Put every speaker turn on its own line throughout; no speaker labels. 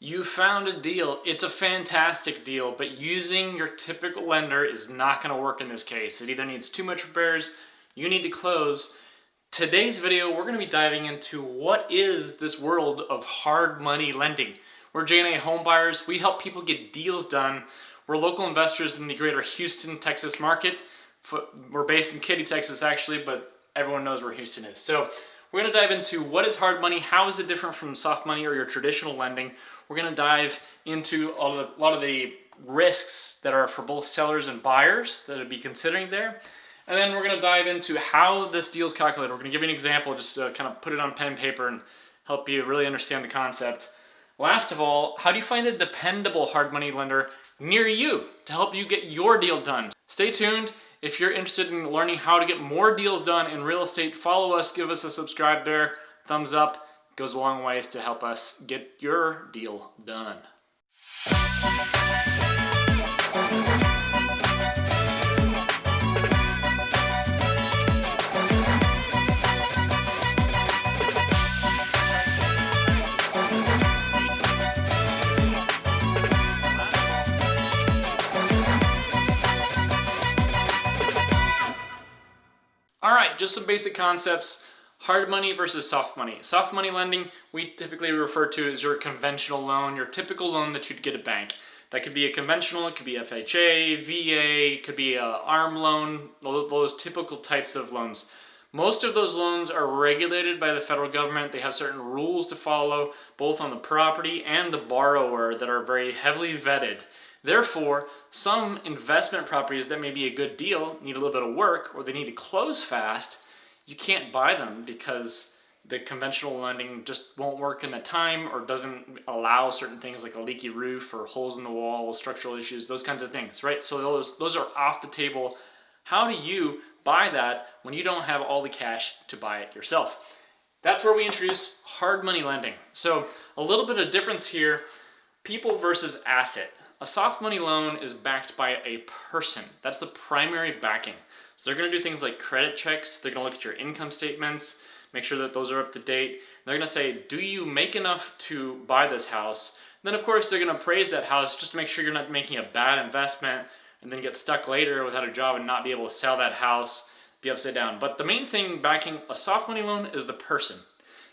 You found a deal. It's a fantastic deal, but using your typical lender is not going to work in this case. It either needs too much repairs, you need to close. Today's video, we're going to be diving into what is this world of hard money lending. We're J&A home buyers. We help people get deals done. We're local investors in the greater Houston, Texas market. We're based in Katy, Texas actually, but everyone knows where Houston is. So we're going to dive into what is hard money, how is it different from soft money or your traditional lending. We're going to dive into a lot of the risks that are for both sellers and buyers that would be considering there. And then we're going to dive into how this deal is calculated. We're going to give you an example just to kind of put it on pen and paper and help you really understand the concept. Last of all, how do you find a dependable hard money lender near you to help you get your deal done? Stay tuned. If you're interested in learning how to get more deals done in real estate, follow us, give us a subscribe there, thumbs up. Goes a long ways to help us get your deal done. All right, just some basic concepts. Hard money versus soft money. Soft money lending, we typically refer to as your conventional loan, your typical loan that you'd get at a bank. That could be a conventional, it could be FHA, VA, it could be an ARM loan, those typical types of loans. Most of those loans are regulated by the federal government. They have certain rules to follow, both on the property and the borrower, that are very heavily vetted. Therefore, some investment properties that may be a good deal need a little bit of work, or they need to close fast. You can't buy them because the conventional lending just won't work in the time, or doesn't allow certain things like a leaky roof or holes in the wall, structural issues, those kinds of things, right? So those are off the table. How do you buy that when you don't have all the cash to buy it yourself? That's where we introduce hard money lending. So a little bit of difference here, people versus asset. A soft money loan is backed by a person. That's the primary backing. So they're going to do things like credit checks. They're going to look at your income statements, make sure that those are up to date. They're going to say, do you make enough to buy this house? Then of course they're going to appraise that house just to make sure you're not making a bad investment and then get stuck later without a job and not be able to sell that house, be upside down. But the main thing backing a soft money loan is the person.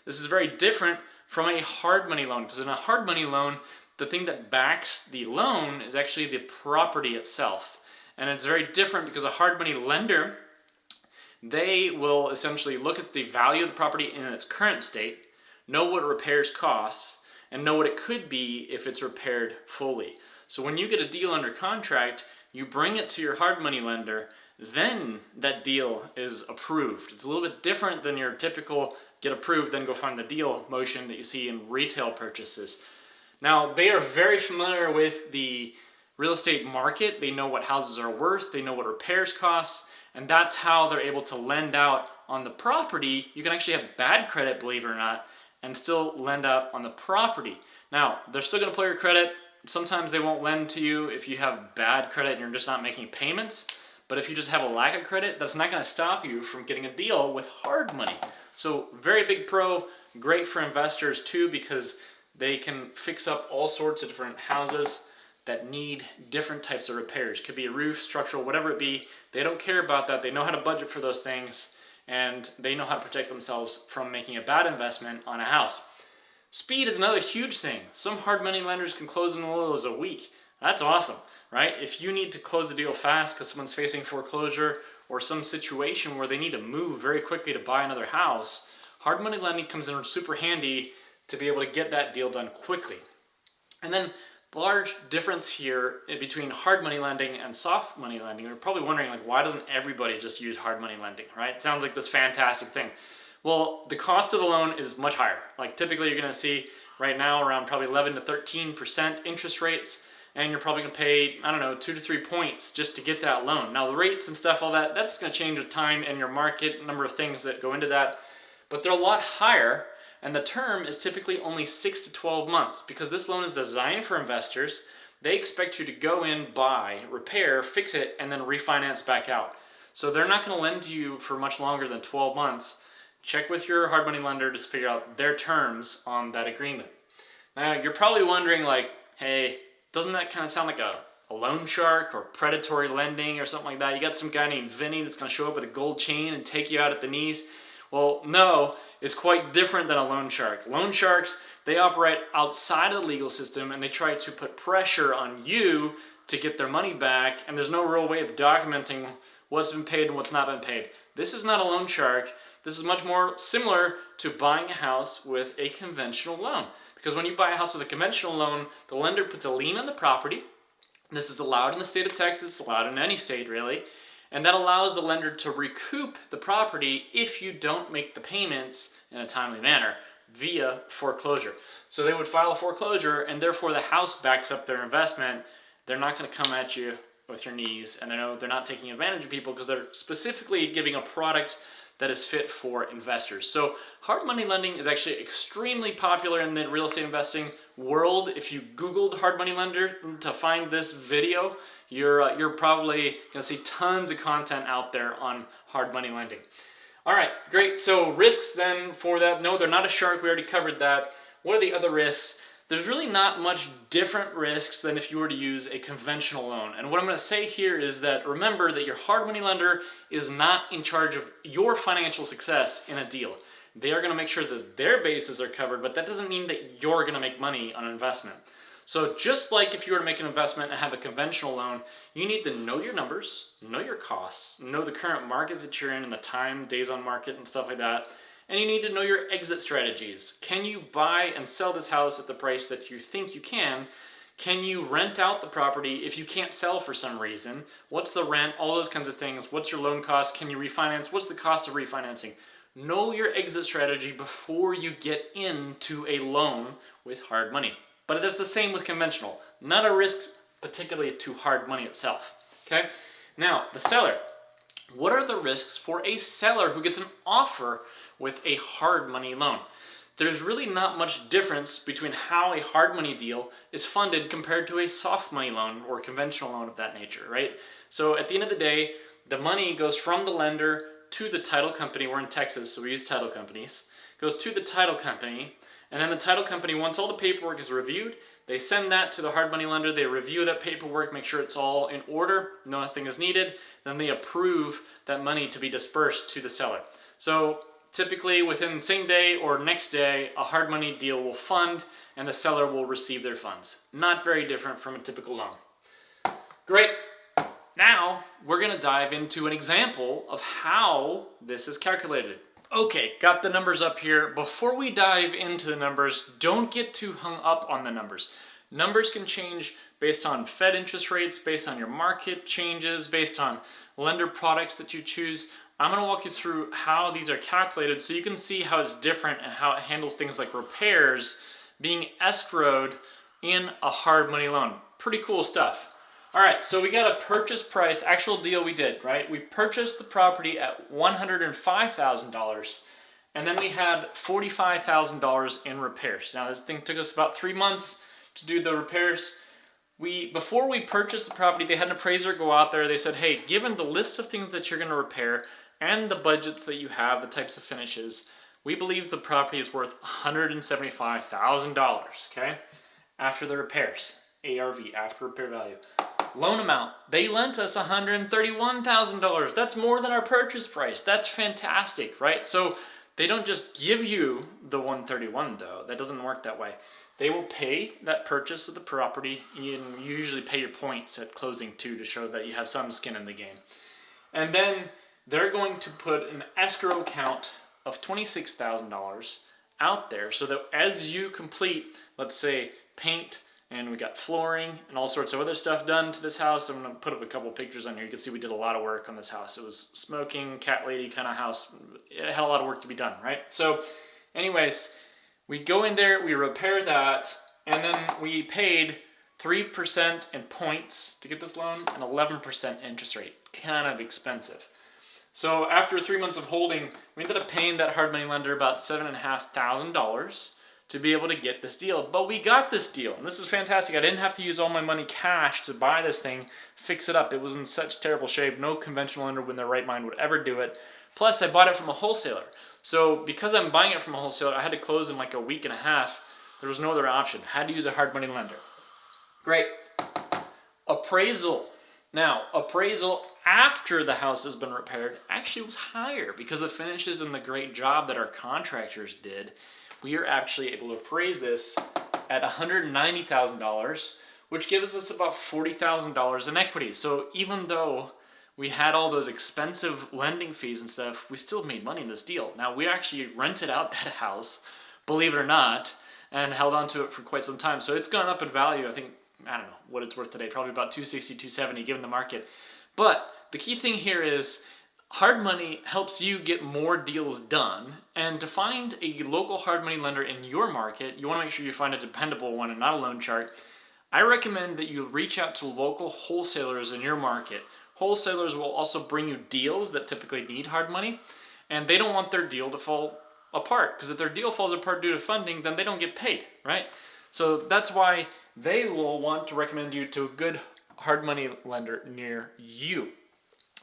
This is very different from a hard money loan, because in a hard money loan, the thing that backs the loan is actually the property itself. And it's very different because a hard money lender, they will essentially look at the value of the property in its current state, know what repairs cost, and know what it could be if it's repaired fully. So when you get a deal under contract, you bring it to your hard money lender, then that deal is approved. It's a little bit different than your typical get approved, then go find the deal motion that you see in retail purchases. Now, they are very familiar with the real estate market. They know what houses are worth, they know what repairs cost, and that's how they're able to lend out on the property. You can actually have bad credit, believe it or not, and still lend out on the property. Now, they're still going to play your credit. Sometimes they won't lend to you if you have bad credit and you're just not making payments. But if you just have a lack of credit, that's not going to stop you from getting a deal with hard money. So very big pro, great for investors too, because they can fix up all sorts of different houses that need different types of repairs. Could be a roof, structural, whatever it be. They don't care about that. They know how to budget for those things, and they know how to protect themselves from making a bad investment on a house. Speed is another huge thing. Some hard money lenders can close in as little as a week. That's awesome, right? If you need to close the deal fast because someone's facing foreclosure or some situation where they need to move very quickly to buy another house, hard money lending comes in super handy to be able to get that deal done quickly. And then the large difference here between hard money lending and soft money lending, you're probably wondering, like, why doesn't everybody just use hard money lending, right? It sounds like this fantastic thing. Well, the cost of the loan is much higher. Like typically you're going to see right now around probably 11 to 13% interest rates, and you're probably going to pay, I don't know, 2 to 3 points just to get that loan. Now the rates and stuff, all that, that's going to change with time and your market, number of things that go into that, but they're a lot higher. And the term is typically only 6 to 12 months because this loan is designed for investors. They expect you to go in, buy, repair, fix it, and then refinance back out. So they're not going to lend to you for much longer than 12 months. Check with your hard money lender to figure out their terms on that agreement. Now, you're probably wondering like, hey, doesn't that kind of sound like a loan shark or predatory lending or something like that? You got some guy named Vinny that's going to show up with a gold chain and take you out at the knees. Well, no, it's quite different than a loan shark. Loan sharks, they operate outside of the legal system and they try to put pressure on you to get their money back, and there's no real way of documenting what's been paid and what's not been paid. This is not a loan shark. This is much more similar to buying a house with a conventional loan. Because when you buy a house with a conventional loan, the lender puts a lien on the property. This is allowed in the state of Texas, allowed in any state really, and that allows the lender to recoup the property if you don't make the payments in a timely manner via foreclosure. So they would file a foreclosure, and therefore the house backs up their investment. They're not going to come at you with your knees, and they're not taking advantage of people because they're specifically giving a product that is fit for investors. So hard money lending is actually extremely popular in the real estate investing world. If you Googled hard money lender to find this video, you're probably going to see tons of content out there on hard money lending. All right, great. So risks then for that. No, they're not a shark. We already covered that. What are the other risks? There's really not much different risks than if you were to use a conventional loan. And what I'm going to say here is that remember that your hard money lender is not in charge of your financial success in a deal. They are going to make sure that their bases are covered, but that doesn't mean that you're going to make money on an investment. So just like if you were to make an investment and have a conventional loan, you need to know your numbers, know your costs, know the current market that you're in and the time, days on market and stuff like that. And you need to know your exit strategies. Can you buy and sell this house at the price that you think you can? Can you rent out the property if you can't sell for some reason? What's the rent? All those kinds of things. What's your loan cost? Can you refinance? What's the cost of refinancing? Know your exit strategy before you get into a loan with hard money. But it is the same with conventional. Not a risk particularly to hard money itself. Okay? Now, the seller. What are the risks for a seller who gets an offer with a hard money loan? There's really not much difference between how a hard money deal is funded compared to a soft money loan or conventional loan of that nature, right? So at the end of the day, the money goes from the lender to the title company. We're in Texas, so we use title companies. It goes to the title company, and then the title company, once all the paperwork is reviewed, they send that to the hard money lender. They review that paperwork, make sure it's all in order, nothing is needed. Then they approve that money to be dispersed to the seller. So typically within the same day or next day, a hard money deal will fund and the seller will receive their funds. Not very different from a typical loan. Great. Now we're going to dive into an example of how this is calculated. Okay, got the numbers up here. Before we dive into the numbers, don't get too hung up on the numbers. Numbers can change based on Fed interest rates, based on your market changes, based on lender products that you choose. I'm going to walk you through how these are calculated so you can see how it's different and how it handles things like repairs being escrowed in a hard money loan. Pretty cool stuff. All right, so we got a purchase price, actual deal we did, right? We purchased the property at $105,000, and then we had $45,000 in repairs. Now, this thing took us about 3 months to do the repairs. Before we purchased the property, they had an appraiser go out there. They said, hey, given the list of things that you're going to repair and the budgets that you have, the types of finishes, we believe the property is worth $175,000, okay? After the repairs, ARV, after repair value. Loan amount, they lent us $131,000. That's more than our purchase price. That's fantastic, right? So they don't just give you the $131,000 though. That doesn't work that way. They will pay that purchase of the property, and you usually pay your points at closing too to show that you have some skin in the game. And then they're going to put an escrow account of $26,000 out there so that as you complete, let's say, paint, and we got flooring and all sorts of other stuff done to this house. I'm going to put up a couple pictures on here. You can see we did a lot of work on this house. It was smoking, cat lady kind of house. It had a lot of work to be done, right? So anyways, we go in there, we repair that, and then we paid 3% in points to get this loan and 11% interest rate. Kind of expensive. So after 3 months of holding, we ended up paying that hard money lender about $7,500 to be able to get this deal. But we got this deal, and this is fantastic. I didn't have to use all my money cash to buy this thing, fix it up. It was in such terrible shape. No conventional lender in their right mind would ever do it. Plus, I bought it from a wholesaler. So because I'm buying it from a wholesaler, I had to close in like a week and a half There was no other option. Had to use a hard money lender. Great. Appraisal. Now, appraisal after the house has been repaired actually was higher because the finishes and the great job that our contractors did. We are actually able to appraise this at $190,000, which gives us about $40,000 in equity. So even though we had all those expensive lending fees and stuff, we still made money in this deal. Now, we actually rented out that house, believe it or not, and held on to it for quite some time. So it's gone up in value. I don't know what it's worth today, probably about $260, $270 given the market. But the key thing here is hard money helps you get more deals done. And to find a local hard money lender in your market, you want to make sure you find a dependable one and not a loan shark. I recommend that you reach out to local wholesalers in your market. Wholesalers will also bring you deals that typically need hard money, and they don't want their deal to fall apart, because if their deal falls apart due to funding, then they don't get paid, right? So that's why they will want to recommend you to a good hard money lender near you.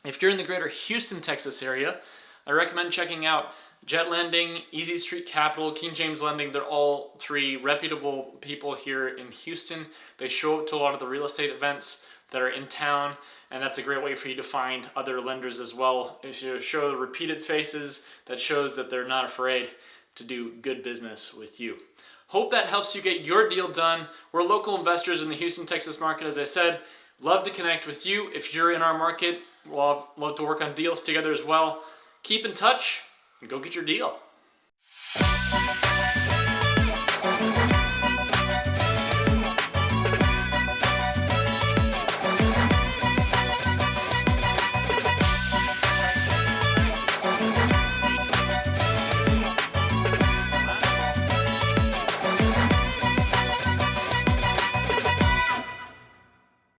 If you're in the greater Houston, Texas area, I recommend checking out Jet Lending, Easy Street Capital, King James Lending. They're all three reputable people here in Houston. They show up to a lot of the real estate events that are in town, and that's a great way for you to find other lenders as well. If you show the repeated faces, that shows that they're not afraid to do good business with you. Hope that helps you get your deal done. We're local investors in the Houston, Texas market, as I said. Love to connect with you. If you're in our market, we'll love to work on deals together as well. Keep in touch and go get your deal.